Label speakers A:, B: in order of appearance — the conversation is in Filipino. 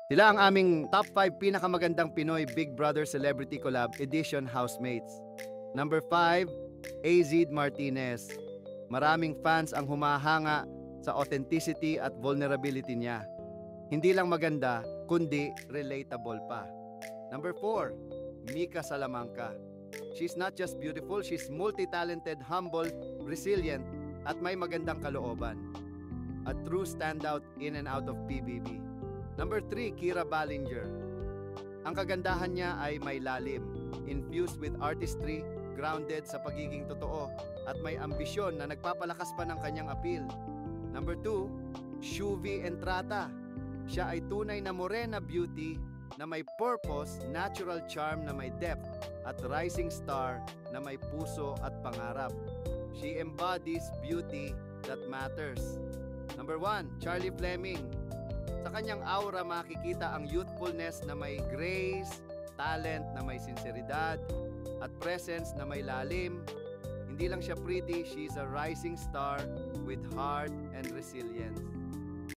A: Sila ang aming top 5 pinakamagandang Pinoy Big Brother Celebrity Collab Edition housemates. Number 5, AZ Martinez. Maraming fans ang humahanga sa authenticity at vulnerability niya. Hindi lang maganda, kundi relatable pa. Number 4, Mika Salamanca. She's not just beautiful, she's multi-talented, humble, resilient, at may magandang kalooban. A true standout in and out of PBB. Number 3, Kira Ballinger. Ang kagandahan niya ay may lalim, infused with artistry, grounded sa pagiging totoo, at may ambisyon na nagpapalakas pa ng kanyang appeal. Number 2, Shuvi Entrata. Siya ay tunay na morena beauty na may purpose, natural charm na may depth, at rising star na may puso at pangarap. She embodies beauty that matters. Number 1, Charlie Fleming. Sa kanyang aura makikita ang youthfulness na may grace, talent na may sinseridad, at presence na may lalim. Hindi lang siya pretty, she's a rising star with heart and resilience.